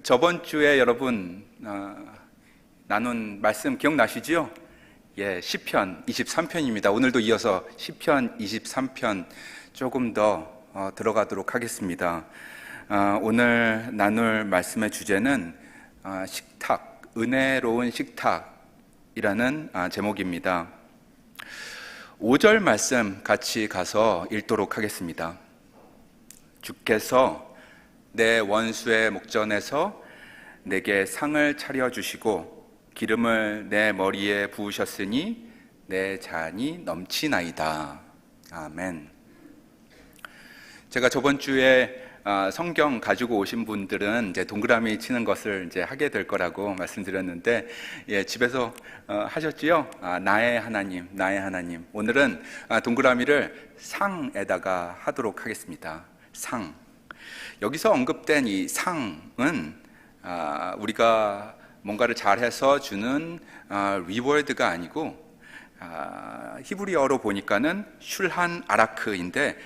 저번 주에 여러분 나눈 말씀 기억나시죠? 예, 시편 23편입니다. 오늘도 이어서 시편 23편 조금 더 들어가도록 하겠습니다. 오늘 나눌 말씀의 주제는 식탁, 은혜로운 식탁이라는 제목입니다. 5절 말씀 같이 가서 읽도록 하겠습니다. 주께서 내 원수의 목전에서 내게 상을 차려주시고 기름을 내 머리에 부으셨으니 내 잔이 넘치나이다. 아멘. 제가 저번 주에 성경 가지고 오신 분들은 이제 동그라미 치는 것을 이제 하게 될 거라고 말씀드렸는데, 예, 집에서 하셨지요? 나의 하나님, 나의 하나님. 오늘은 동그라미를 상에다가 하도록 하겠습니다. 상. 여기서 언급된 이 상은 우리가 뭔가를 잘해서 주는 리워드가 아니고 히브리어로 보니까는 슐한 아라크인데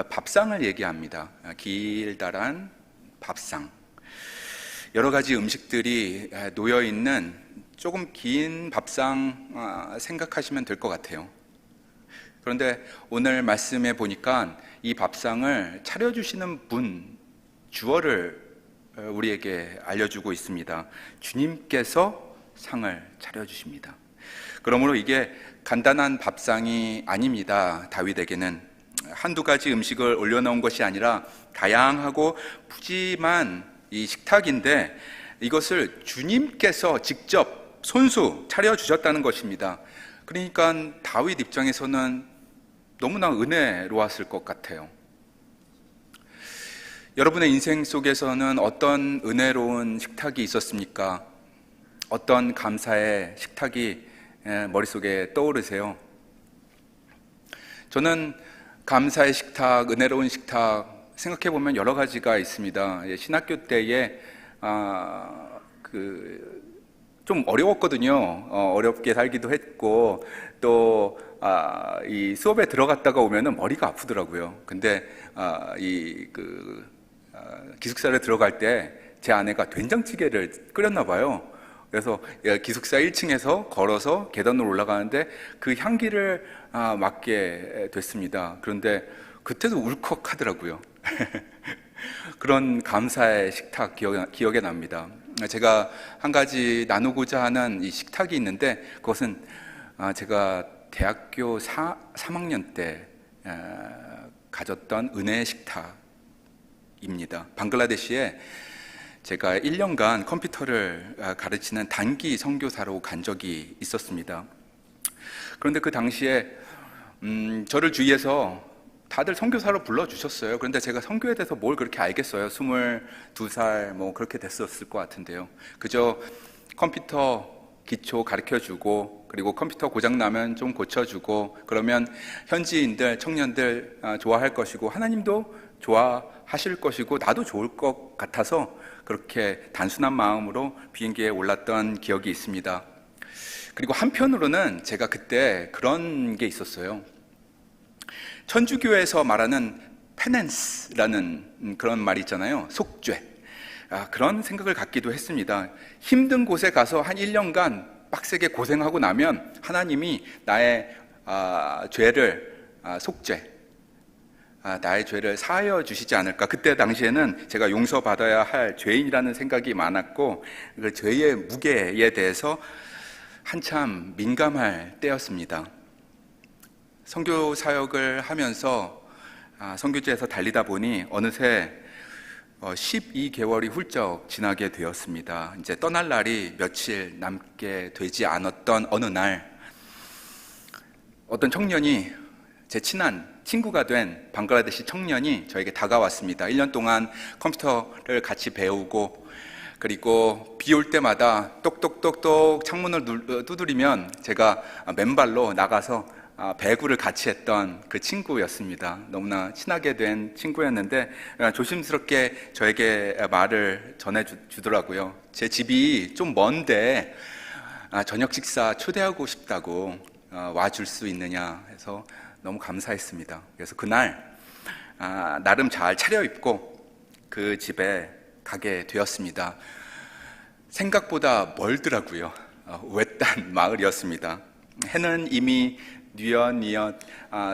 밥상을 얘기합니다. 길다란 밥상, 여러 가지 음식들이 놓여 있는 조금 긴 밥상 생각하시면 될 것 같아요. 그런데 오늘 말씀에 보니까 이 밥상을 차려주시는 분, 주어를 우리에게 알려주고 있습니다. 주님께서 상을 차려주십니다. 그러므로 이게 간단한 밥상이 아닙니다. 다윗에게는 한두 가지 음식을 올려놓은 것이 아니라 다양하고 푸짐한 이 식탁인데, 이것을 주님께서 직접 손수 차려주셨다는 것입니다. 그러니까 다윗 입장에서는 너무나 은혜로웠을 것 같아요. 여러분의 인생 속에서는 어떤 은혜로운 식탁이 있었습니까? 어떤 감사의 식탁이 머릿속에 떠오르세요? 저는 감사의 식탁, 은혜로운 식탁 생각해보면 여러 가지가 있습니다. 신학교 때에 좀 어려웠거든요. 어렵게 살기도 했고, 또 이 수업에 들어갔다가 오면은 머리가 아프더라고요. 근데 기숙사를 들어갈 때 제 아내가 된장찌개를 끓였나 봐요. 그래서 기숙사 1층에서 걸어서 계단으로 올라가는데 그 향기를 맡게 됐습니다. 그런데 그때도 울컥하더라고요. 그런 감사의 식탁 기억에 납니다. 제가 한 가지 나누고자 하는 이 식탁이 있는데, 그것은 제가 대학교 3학년 때 가졌던 은혜의 식탁입니다. 방글라데시에 제가 1년간 컴퓨터를 가르치는 단기 선교사로 간 적이 있었습니다. 그런데 그 당시에 저를 주위에서 다들 선교사로 불러주셨어요. 그런데 제가 선교에 대해서 뭘 그렇게 알겠어요. 22살 뭐 그렇게 됐었을 것 같은데요. 그저 컴퓨터 기초 가르쳐주고, 그리고 컴퓨터 고장나면 좀 고쳐주고, 그러면 현지인들, 청년들 좋아할 것이고, 하나님도 좋아하실 것이고, 나도 좋을 것 같아서 그렇게 단순한 마음으로 비행기에 올랐던 기억이 있습니다. 그리고 한편으로는 제가 그때 그런 게 있었어요. 천주교에서 말하는 페넨스라는 그런 말이 있잖아요. 속죄. 그런 생각을 갖기도 했습니다. 힘든 곳에 가서 한 1년간 빡세게 고생하고 나면 하나님이 나의 죄를 속죄, 나의 죄를 사하여 주시지 않을까. 그때 당시에는 제가 용서받아야 할 죄인이라는 생각이 많았고, 그 죄의 무게에 대해서 한참 민감할 때였습니다. 선교 사역을 하면서 선교지에서 달리다 보니 어느새 12개월이 훌쩍 지나게 되었습니다. 이제 떠날 날이 며칠 남게 되지 않았던 어느 날, 어떤 청년이, 제 친한 친구가 된 방글라데시 청년이 저에게 다가왔습니다. 1년 동안 컴퓨터를 같이 배우고, 그리고 비 올 때마다 똑똑똑똑 창문을 두드리면 제가 맨발로 나가서 배구를 같이 했던 그 친구였습니다. 너무나 친하게 된 친구였는데 조심스럽게 저에게 말을 전해주더라고요. 제 집이 좀 먼데 저녁 식사 초대하고 싶다고 와줄 수 있느냐 해서 너무 감사했습니다. 그래서 그날 나름 잘 차려입고 그 집에 가게 되었습니다. 생각보다 멀더라고요. 외딴 마을이었습니다. 해는 이미 뉘엿뉘엿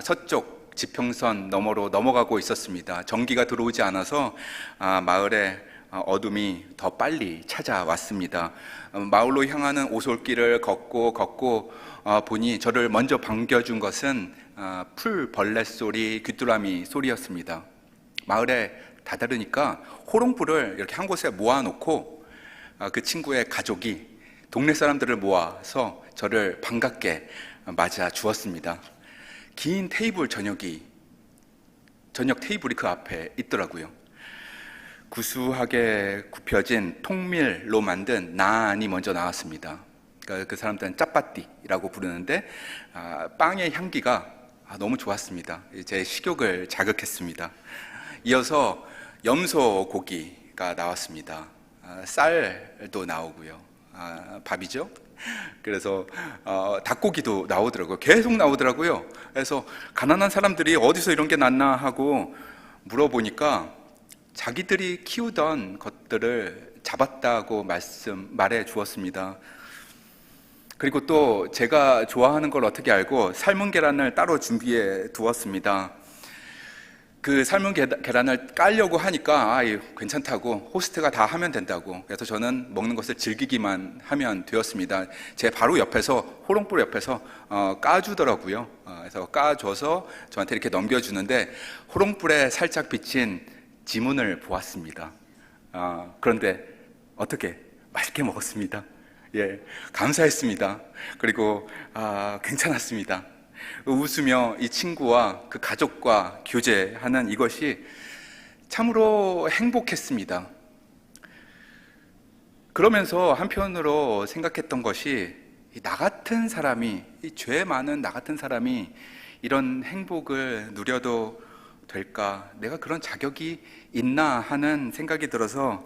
서쪽 지평선 너머로 넘어가고 있었습니다. 전기가 들어오지 않아서 마을에 어둠이 더 빨리 찾아왔습니다. 마을로 향하는 오솔길을 걷고 보니 저를 먼저 반겨준 것은 풀 벌레 소리, 귀뚜라미 소리였습니다. 마을에 다다르니까 호롱불을 이렇게 한 곳에 모아놓고 그 친구의 가족이 동네 사람들을 모아서 저를 반갑게 맞아 주었습니다. 긴 테이블 저녁 테이블이 그 앞에 있더라고요. 구수하게 굽혀진 통밀로 만든 나안이 먼저 나왔습니다. 그러니까 그 사람들은 짜파띠라고 부르는데 빵의 향기가 너무 좋았습니다. 제 식욕을 자극했습니다. 이어서 염소 고기가 나왔습니다. 쌀도 나오고요. 밥이죠. 그래서 닭고기도 나오더라고요. 계속 나오더라고요. 그래서 가난한 사람들이 어디서 이런 게 났나 하고 물어보니까 자기들이 키우던 것들을 잡았다고 말해 주었습니다. 그리고 또 제가 좋아하는 걸 어떻게 알고 삶은 계란을 따로 준비해 두었습니다. 그 삶은 계란을 깔려고 하니까 괜찮다고, 호스트가 다 하면 된다고. 그래서 저는 먹는 것을 즐기기만 하면 되었습니다. 제 바로 옆에서, 호롱불 옆에서 까주더라고요. 그래서 까줘서 저한테 이렇게 넘겨주는데 호롱불에 살짝 비친 지문을 보았습니다. 그런데 어떻게 맛있게 먹었습니다. 예, 감사했습니다. 그리고 괜찮았습니다. 웃으며 이 친구와 그 가족과 교제하는 이것이 참으로 행복했습니다. 그러면서 한편으로 생각했던 것이 나 같은 사람이, 이 죄 많은 나 같은 사람이 이런 행복을 누려도 될까? 내가 그런 자격이 있나 하는 생각이 들어서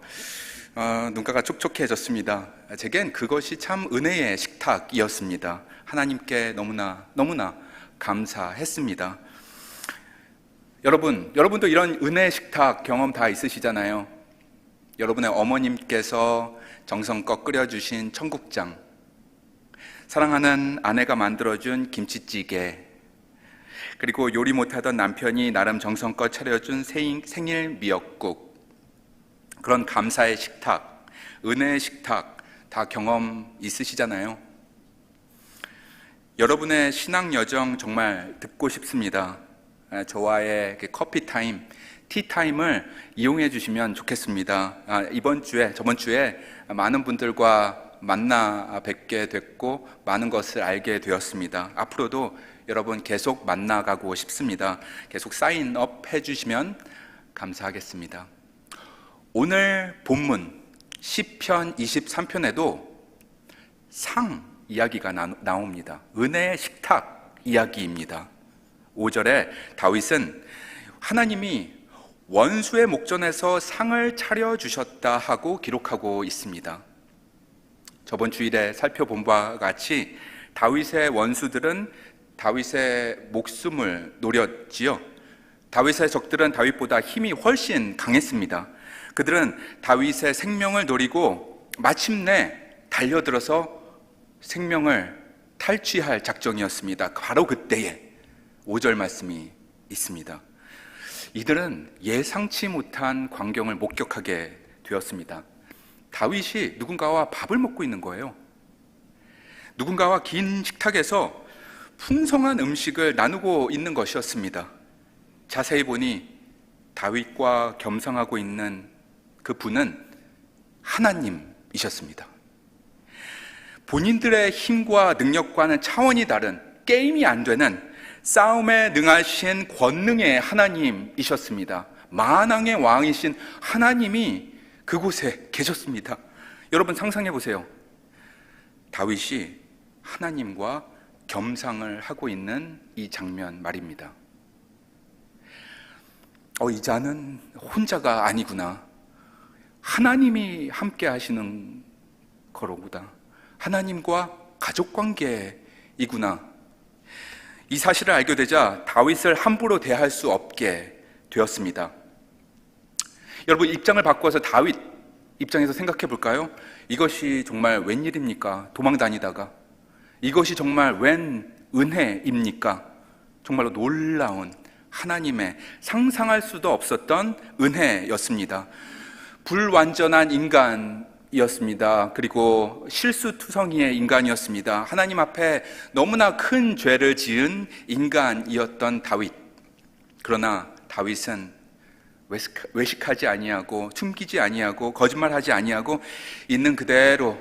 눈가가 촉촉해졌습니다. 제겐 그것이 참 은혜의 식탁이었습니다. 하나님께 너무나 감사했습니다. 여러분도 이런 은혜의 식탁 경험 다 있으시잖아요. 여러분의 어머님께서 정성껏 끓여주신 청국장, 사랑하는 아내가 만들어준 김치찌개, 그리고 요리 못하던 남편이 나름 정성껏 차려준 생일 미역국, 그런 감사의 식탁, 은혜의 식탁 다 경험 있으시잖아요. 여러분의 신앙 여정 정말 듣고 싶습니다. 저와의 커피 타임, 티 타임을 이용해 주시면 좋겠습니다. 저번 주에 많은 분들과 만나 뵙게 됐고 많은 것을 알게 되었습니다. 앞으로도 여러분 계속 만나가고 싶습니다. 계속 사인업 해주시면 감사하겠습니다. 오늘 본문 시편 23편에도 상 이야기가 나옵니다. 은혜의 식탁 이야기입니다. 5절에 다윗은 하나님이 원수의 목전에서 상을 차려주셨다 하고 기록하고 있습니다. 저번 주일에 살펴본 바와 같이 다윗의 원수들은 다윗의 목숨을 노렸지요. 다윗의 적들은 다윗보다 힘이 훨씬 강했습니다. 그들은 다윗의 생명을 노리고 마침내 달려들어서 생명을 탈취할 작정이었습니다. 바로 그때에 5절 말씀이 있습니다. 이들은 예상치 못한 광경을 목격하게 되었습니다. 다윗이 누군가와 밥을 먹고 있는 거예요. 누군가와 긴 식탁에서 풍성한 음식을 나누고 있는 것이었습니다. 자세히 보니 다윗과 겸상하고 있는 그 분은 하나님이셨습니다. 본인들의 힘과 능력과는 차원이 다른, 게임이 안 되는 싸움에 능하신 권능의 하나님이셨습니다. 만왕의 왕이신 하나님이 그곳에 계셨습니다. 여러분 상상해 보세요. 다윗이 하나님과 겸상을 하고 있는 이 장면 말입니다. 이 자는 혼자가 아니구나. 하나님이 함께 하시는 거로구나. 하나님과 가족관계이구나. 이 사실을 알게 되자 다윗을 함부로 대할 수 없게 되었습니다. 여러분 입장을 바꿔서 다윗, 입장에서 생각해 볼까요? 이것이 정말 웬일입니까? 도망 다니다가. 이것이 정말 웬 은혜입니까? 정말로 놀라운 하나님의 상상할 수도 없었던 은혜였습니다. 불완전한 인간이었습니다. 그리고 실수투성이의 인간이었습니다. 하나님 앞에 너무나 큰 죄를 지은 인간이었던 다윗. 그러나 다윗은 외식하지 아니하고 숨기지 아니하고 거짓말하지 아니하고 있는 그대로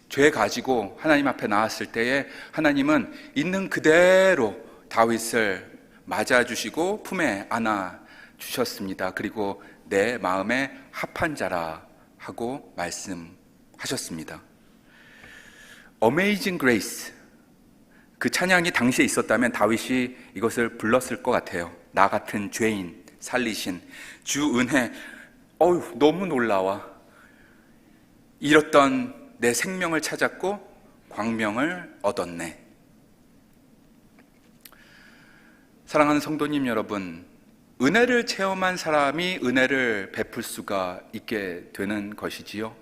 죄 가지고 하나님 앞에 나왔을 때에 하나님은 있는 그대로 다윗을 맞아주시고 품에 안아주셨습니다. 그리고 내 마음에 합한 자라 하고 말씀하셨습니다. Amazing Grace, 그 찬양이 당시에 있었다면 다윗이 이것을 불렀을 것 같아요. 나 같은 죄인 살리신 주 은혜, 너무 놀라워. 잃었던 내 생명을 찾았고 광명을 얻었네. 사랑하는 성도님 여러분, 은혜를 체험한 사람이 은혜를 베풀 수가 있게 되는 것이지요.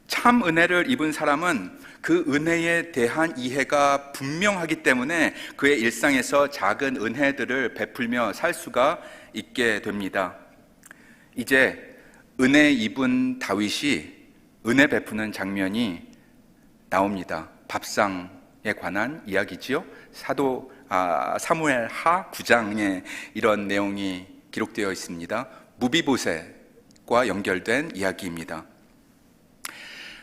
참 은혜를 입은 사람은 그 은혜에 대한 이해가 분명하기 때문에 그의 일상에서 작은 은혜들을 베풀며 살 수가 있게 됩니다. 이제 은혜 입은 다윗이 은혜 베푸는 장면이 나옵니다. 밥상에 관한 이야기지요. 사무엘 하 9장에 이런 내용이 기록되어 있습니다. 무비보셋과 연결된 이야기입니다.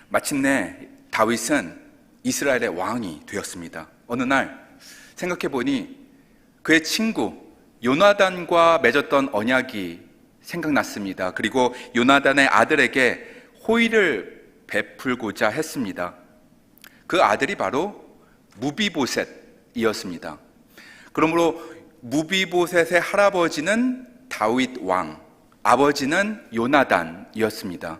마침내 다윗은 이스라엘의 왕이 되었습니다. 어느 날 생각해보니 그의 친구 요나단과 맺었던 언약이 생각났습니다. 그리고 요나단의 아들에게 호의를 베풀고자 했습니다. 그 아들이 바로 무비보셋이었습니다. 그러므로 무비보셋의 할아버지는 다윗 왕, 아버지는 요나단이었습니다.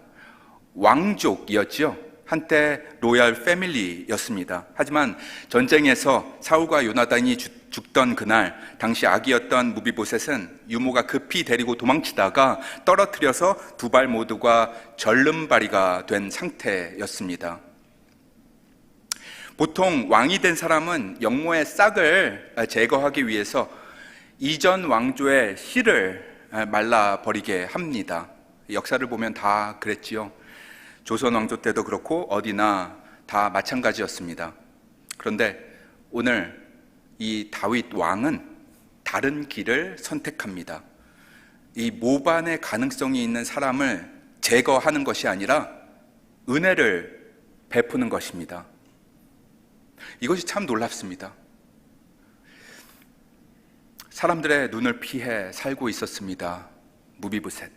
왕족이었죠. 한때 로얄 패밀리였습니다. 하지만 전쟁에서 사울과 요나단이 죽던 그날 당시 아기였던 무비보셋은 유모가 급히 데리고 도망치다가 떨어뜨려서 두 발 모두가 절름발이가 된 상태였습니다. 보통 왕이 된 사람은 영모의 싹을 제거하기 위해서 이전 왕조의 씨를 말라버리게 합니다. 역사를 보면 다 그랬지요. 조선 왕조 때도 그렇고 어디나 다 마찬가지였습니다. 그런데 오늘 이 다윗 왕은 다른 길을 선택합니다. 이 모반의 가능성이 있는 사람을 제거하는 것이 아니라 은혜를 베푸는 것입니다. 이것이 참 놀랍습니다. 사람들의 눈을 피해 살고 있었습니다. 무비보셋.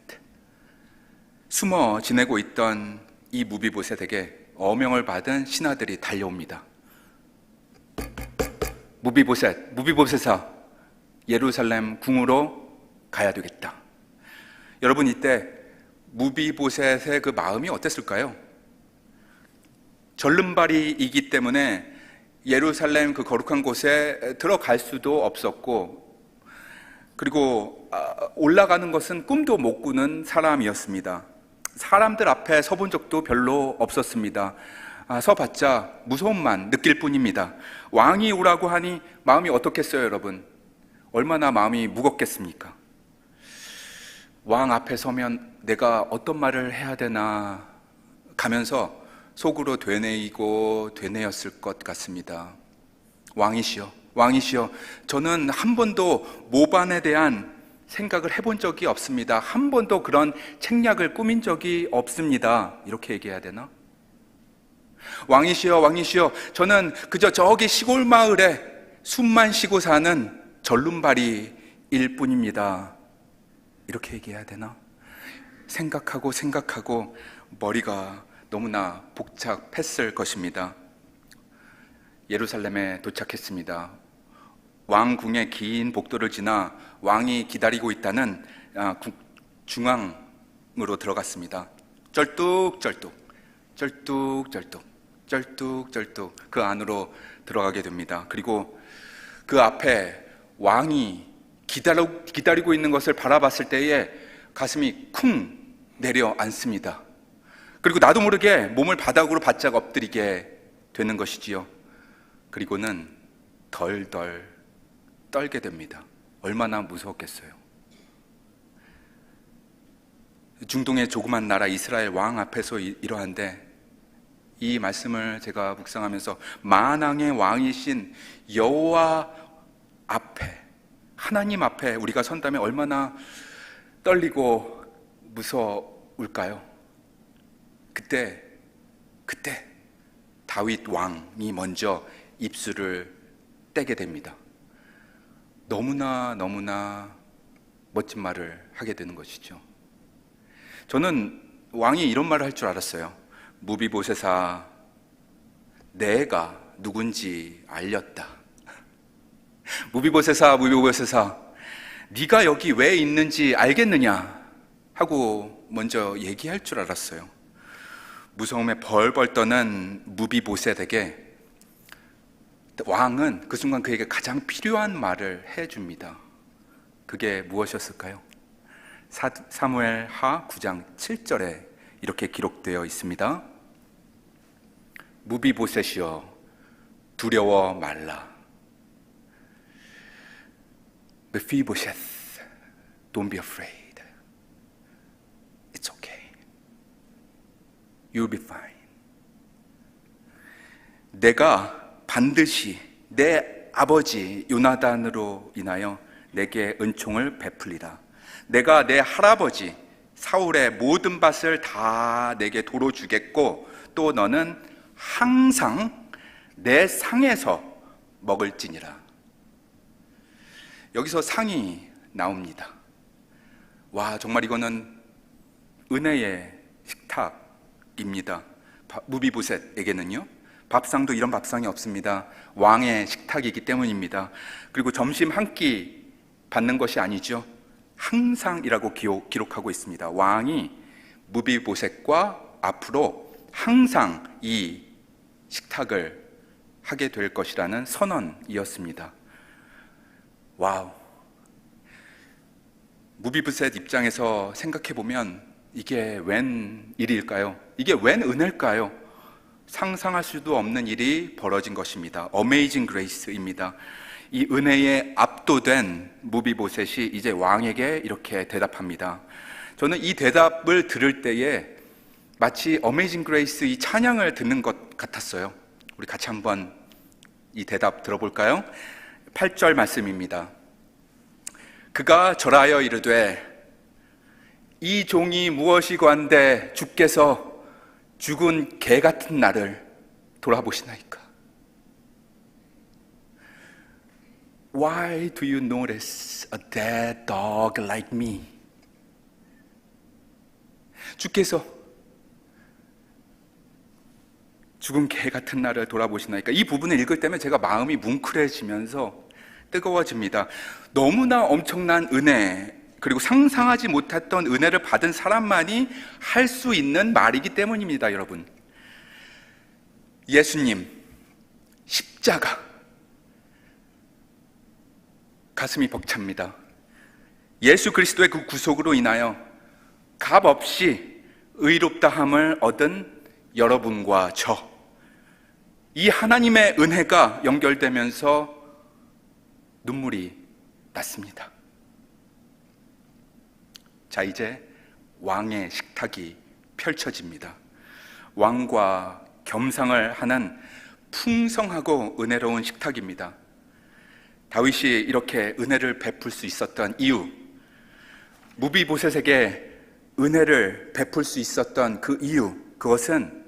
숨어 지내고 있던 이 무비보셋에게 어명을 받은 신하들이 달려옵니다. 무비보셋아, 예루살렘 궁으로 가야 되겠다. 여러분, 이때 무비보셋의 그 마음이 어땠을까요? 절름발이이기 때문에 예루살렘 그 거룩한 곳에 들어갈 수도 없었고, 그리고 올라가는 것은 꿈도 못 꾸는 사람이었습니다. 사람들 앞에 서본 적도 별로 없었습니다. 서봤자 무서움만 느낄 뿐입니다. 왕이 오라고 하니 마음이 어떻겠어요, 여러분? 얼마나 마음이 무겁겠습니까? 왕 앞에 서면 내가 어떤 말을 해야 되나 가면서 속으로 되뇌이고 되뇌었을 것 같습니다. 왕이시여, 저는 한 번도 모반에 대한 생각을 해본 적이 없습니다. 한 번도 그런 책략을 꾸민 적이 없습니다. 이렇게 얘기해야 되나? 왕이시여, 저는 그저 저기 시골 마을에 숨만 쉬고 사는 절름발이일 뿐입니다. 이렇게 얘기해야 되나? 생각하고 머리가 너무나 복잡했을 것입니다. 예루살렘에 도착했습니다. 왕궁의 긴 복도를 지나 왕이 기다리고 있다는 중앙으로 들어갔습니다. 쩔뚝쩔뚝 그 안으로 들어가게 됩니다. 그리고 그 앞에 왕이 기다리고 있는 것을 바라봤을 때에 가슴이 쿵 내려앉습니다. 그리고 나도 모르게 몸을 바닥으로 바짝 엎드리게 되는 것이지요. 그리고는 덜덜 떨게 됩니다. 얼마나 무서웠겠어요. 중동의 조그만 나라 이스라엘 왕 앞에서 이러한데, 이 말씀을 제가 묵상하면서 만왕의 왕이신 여호와 앞에, 하나님 앞에 우리가 선다면 얼마나 떨리고 무서울까요? 그때 다윗 왕이 먼저 입술을 떼게 됩니다. 너무나 멋진 말을 하게 되는 것이죠. 저는 왕이 이런 말을 할 줄 알았어요. 무비보셋아, 내가 누군지 알렸다. 무비보셋아, 네가 여기 왜 있는지 알겠느냐 하고 먼저 얘기할 줄 알았어요. 무서움에 벌벌 떠는 무비보셋에게 왕은 그 순간 그에게 가장 필요한 말을 해줍니다. 그게 무엇이었을까요? 사무엘 하 9장 7절에 이렇게 기록되어 있습니다. 무비보셋이여, 두려워 말라. Mephibosheth, don't be afraid. It's okay. You'll be fine. 내가 반드시 내 아버지 요나단으로 인하여 내게 은총을 베풀리라. 내가 내 할아버지 사울의 모든 밭을 다 내게 도로 주겠고, 또 너는 항상 내 상에서 먹을지니라. 여기서 상이 나옵니다. 와, 정말 이거는 은혜의 식탁입니다. 무비보셋에게는요, 밥상도 이런 밥상이 없습니다. 왕의 식탁이기 때문입니다. 그리고 점심 한 끼 받는 것이 아니죠. 항상이라고 기록하고 있습니다. 왕이 무비보셋과 앞으로 항상 이 식탁을 하게 될 것이라는 선언이었습니다. 와우. 무비보셋 입장에서 생각해보면 이게 웬 일일까요? 이게 웬 은혜일까요? 상상할 수도 없는 일이 벌어진 것입니다. 어메이징 그레이스입니다. 이 은혜에 압도된 무비보셋이 이제 왕에게 이렇게 대답합니다. 저는 이 대답을 들을 때에 마치 어메이징 그레이스 이 찬양을 듣는 것 같았어요. 우리 같이 한번 이 대답 들어볼까요? 8절 말씀입니다. 그가 절하여 이르되 이 종이 무엇이고 한데 주께서 죽은 개 같은 나를 돌아보시나이까? Why do you notice a dead dog like me? 주께서 죽은 개 같은 나를 돌아보시나이까? 이 부분을 읽을 때면 제가 마음이 뭉클해지면서 뜨거워집니다. 너무나 엄청난 은혜, 그리고 상상하지 못했던 은혜를 받은 사람만이 할 수 있는 말이기 때문입니다, 여러분. 예수님, 십자가. 가슴이 벅찹니다. 예수 그리스도의 그 구속으로 인하여 값없이 의롭다함을 얻은 여러분과 이 하나님의 은혜가 연결되면서 눈물이 났습니다. 자, 이제 왕의 식탁이 펼쳐집니다. 왕과 겸상을 하는 풍성하고 은혜로운 식탁입니다. 다윗이 이렇게 은혜를 베풀 수 있었던 이유, 무비보셋에게 은혜를 베풀 수 있었던 그 이유, 그것은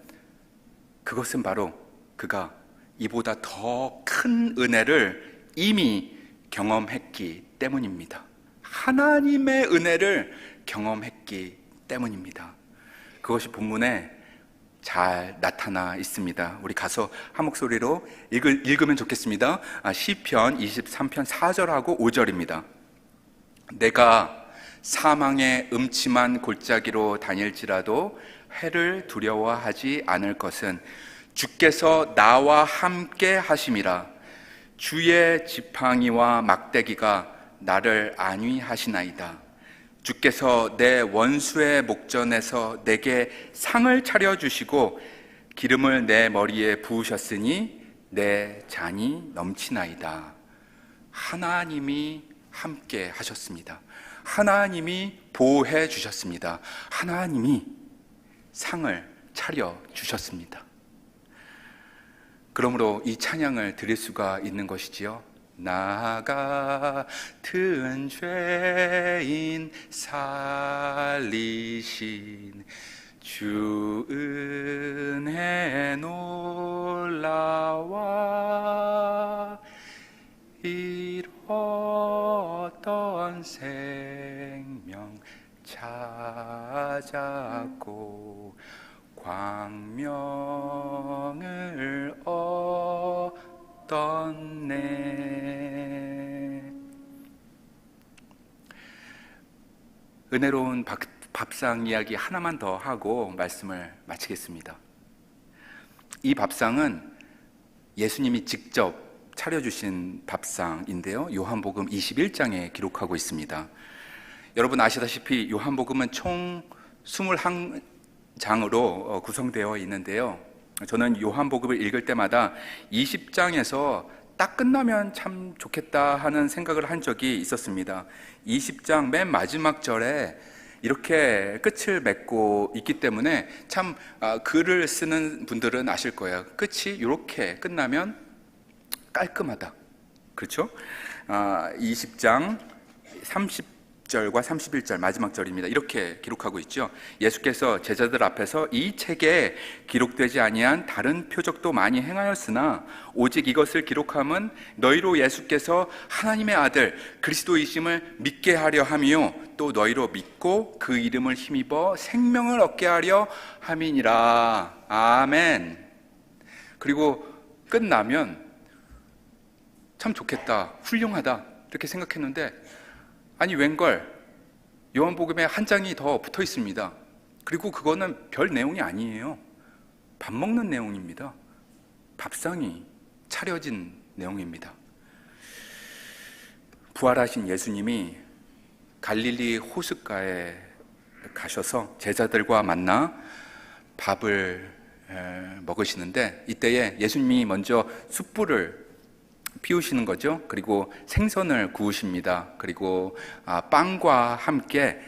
바로 그가 이보다 더 큰 은혜를 이미 경험했기 때문입니다. 하나님의 은혜를 경험했기 때문입니다. 그것이 본문에 잘 나타나 있습니다. 우리 가서 한 목소리로 읽으면 좋겠습니다. 시편 23편 4절하고 5절입니다. 내가 사망의 음침한 골짜기로 다닐지라도 해를 두려워하지 않을 것은 주께서 나와 함께 하심이라. 주의 지팡이와 막대기가 나를 안위하시나이다. 주께서 내 원수의 목전에서 내게 상을 차려주시고 기름을 내 머리에 부으셨으니 내 잔이 넘치나이다. 하나님이 함께 하셨습니다. 하나님이 보호해 주셨습니다. 하나님이 상을 차려주셨습니다. 그러므로 이 찬양을 드릴 수가 있는 것이지요. 나 같은 죄인 살리신 주 은혜 놀라와 잃었던 생명 찾았고 광명을 얻었네. 은혜로운 밥상 이야기 하나만 더 하고 말씀을 마치겠습니다. 이 밥상은 예수님이 직접 차려주신 밥상인데요, 요한복음 21장에 기록하고 있습니다. 여러분 아시다시피 요한복음은 총 21장으로 구성되어 있는데요, 저는 요한복음을 읽을 때마다 20장에서 딱 끝나면 참 좋겠다 하는 생각을 한 적이 있었습니다. 20장 맨 마지막 절에 이렇게 끝을 맺고 있기 때문에 참 글을 쓰는 분들은 아실 거예요. 끝이 이렇게 끝나면 깔끔하다, 그렇죠? 20장 30절과 31절 마지막 절입니다. 이렇게 기록하고 있죠. 예수께서 제자들 앞에서 이 책에 기록되지 아니한 다른 표적도 많이 행하였으나 오직 이것을 기록함은 너희로 예수께서 하나님의 아들 그리스도이심을 믿게 하려 함이요 또 너희로 믿고 그 이름을 힘입어 생명을 얻게 하려 함이니라. 아멘. 그리고 끝나면 참 좋겠다, 훌륭하다 이렇게 생각했는데 아니 웬걸 요한복음에 한 장이 더 붙어 있습니다. 그리고 그거는 별 내용이 아니에요. 밥 먹는 내용입니다. 밥상이 차려진 내용입니다. 부활하신 예수님이 갈릴리 호숫가에 가셔서 제자들과 만나 밥을 먹으시는데 이때에 예수님이 먼저 숯불을 피우시는 거죠. 그리고 생선을 구우십니다. 그리고 빵과 함께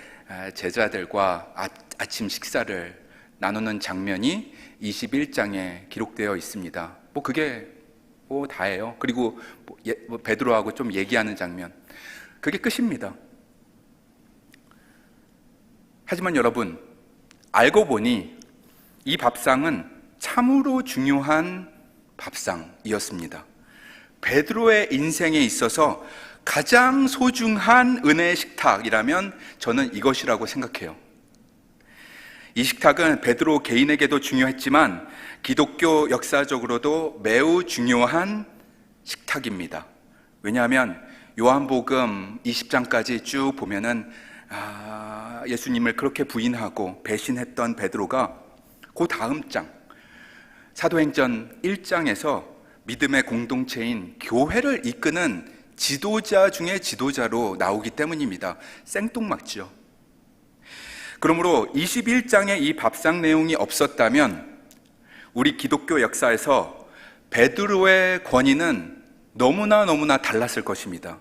제자들과 아침 식사를 나누는 장면이 21장에 기록되어 있습니다. 그게 다예요. 그리고 베드로하고 좀 얘기하는 장면, 그게 끝입니다. 하지만 여러분, 알고 보니 이 밥상은 참으로 중요한 밥상이었습니다. 베드로의 인생에 있어서 가장 소중한 은혜의 식탁이라면 저는 이것이라고 생각해요. 이 식탁은 베드로 개인에게도 중요했지만 기독교 역사적으로도 매우 중요한 식탁입니다. 왜냐하면 요한복음 20장까지 쭉 보면은 예수님을 그렇게 부인하고 배신했던 베드로가 그 다음 장 사도행전 1장에서 믿음의 공동체인 교회를 이끄는 지도자 중에 지도자로 나오기 때문입니다. 생뚱맞죠. 그러므로 21장의 이 밥상 내용이 없었다면 우리 기독교 역사에서 베드로의 권위는 너무나 달랐을 것입니다.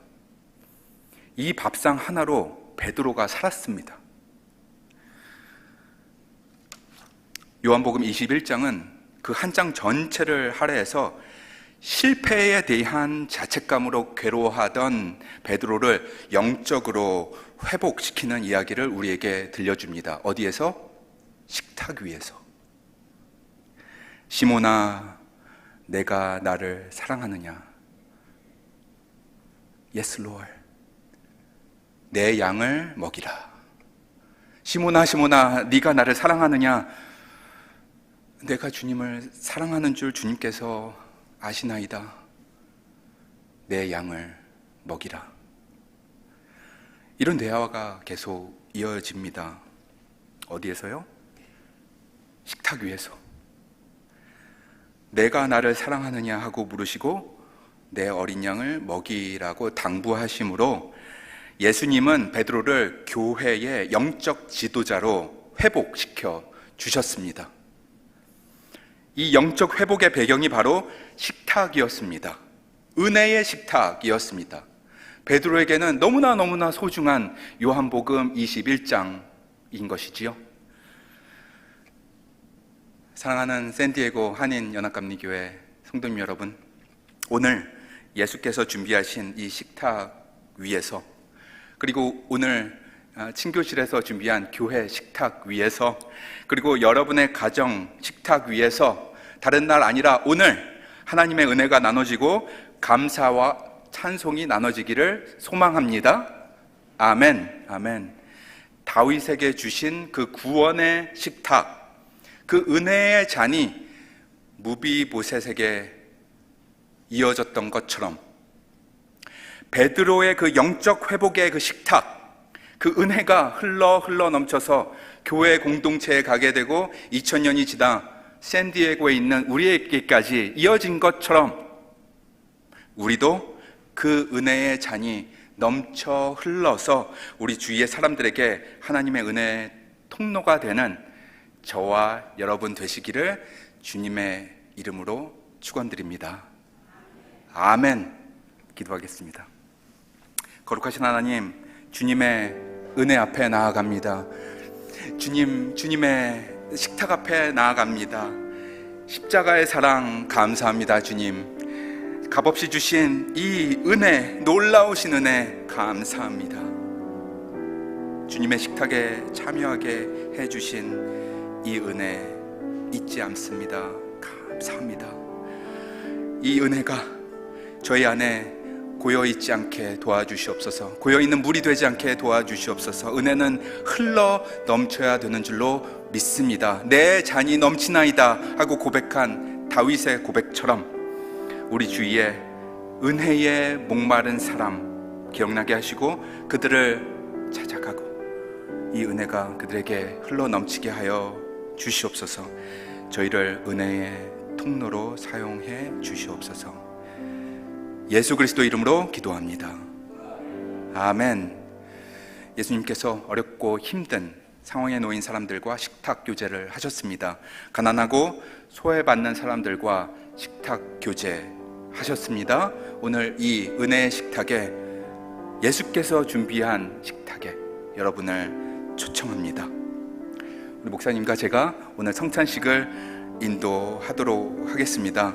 이 밥상 하나로 베드로가 살았습니다. 요한복음 21장은 그 한 장 전체를 할애해서 실패에 대한 자책감으로 괴로워하던 베드로를 영적으로 회복시키는 이야기를 우리에게 들려줍니다. 어디에서? 식탁 위에서. 시몬아, 내가 나를 사랑하느냐? Yes, Lord. 내 양을 먹이라. 시몬아, 시몬아, 네가 나를 사랑하느냐? 내가 주님을 사랑하는 줄 주님께서 아시나이다. 내 양을 먹이라. 이런 대화가 계속 이어집니다. 어디에서요? 식탁 위에서. 내가 나를 사랑하느냐 하고 물으시고 내 어린 양을 먹이라고 당부하심으로 예수님은 베드로를 교회의 영적 지도자로 회복시켜 주셨습니다. 이 영적 회복의 배경이 바로 식탁이었습니다. 은혜의 식탁이었습니다. 베드로에게는 너무나 소중한 요한복음 21장인 것이지요. 사랑하는 샌디에고 한인연합감리교회 성도님 여러분, 오늘 예수께서 준비하신 이 식탁 위에서, 그리고 오늘 친교실에서 준비한 교회 식탁 위에서, 그리고 여러분의 가정 식탁 위에서 다른 날 아니라 오늘 하나님의 은혜가 나눠지고 감사와 찬송이 나눠지기를 소망합니다. 아멘, 아멘. 다윗에게 주신 그 구원의 식탁, 그 은혜의 잔이 무비보셋에게 이어졌던 것처럼 베드로의 그 영적 회복의 그 식탁, 그 은혜가 흘러 넘쳐서 교회 공동체에 가게 되고 2000년이 지나 샌디에고에 있는 우리에게까지 이어진 것처럼 우리도 그 은혜의 잔이 넘쳐 흘러서 우리 주위의 사람들에게 하나님의 은혜의 통로가 되는 저와 여러분 되시기를 주님의 이름으로 축원드립니다. 아멘. 기도하겠습니다. 거룩하신 하나님, 주님의 은혜 앞에 나아갑니다. 주님의 식탁 앞에 나아갑니다. 십자가의 사랑 감사합니다. 주님, 값없이 주신 이 은혜, 놀라우신 은혜 감사합니다. 주님의 식탁에 참여하게 해주신 이 은혜 잊지 않습니다. 감사합니다. 이 은혜가 저희 안에 고여있지 않게 도와주시옵소서. 고여있는 물이 되지 않게 도와주시옵소서. 은혜는 흘러 넘쳐야 되는 줄로 믿습니다. 내 잔이 넘치나이다 하고 고백한 다윗의 고백처럼 우리 주위에 은혜에 목마른 사람 기억나게 하시고 그들을 찾아가고 이 은혜가 그들에게 흘러 넘치게 하여 주시옵소서. 저희를 은혜의 통로로 사용해 주시옵소서. 예수 그리스도 이름으로 기도합니다. 아멘. 예수님께서 어렵고 힘든 상황에 놓인 사람들과 식탁 교제를 하셨습니다. 가난하고 소외받는 사람들과 식탁 교제 하셨습니다. 오늘 이 은혜의 식탁에, 예수께서 준비한 식탁에 여러분을 초청합니다. 우리 목사님과 제가 오늘 성찬식을 인도하도록 하겠습니다.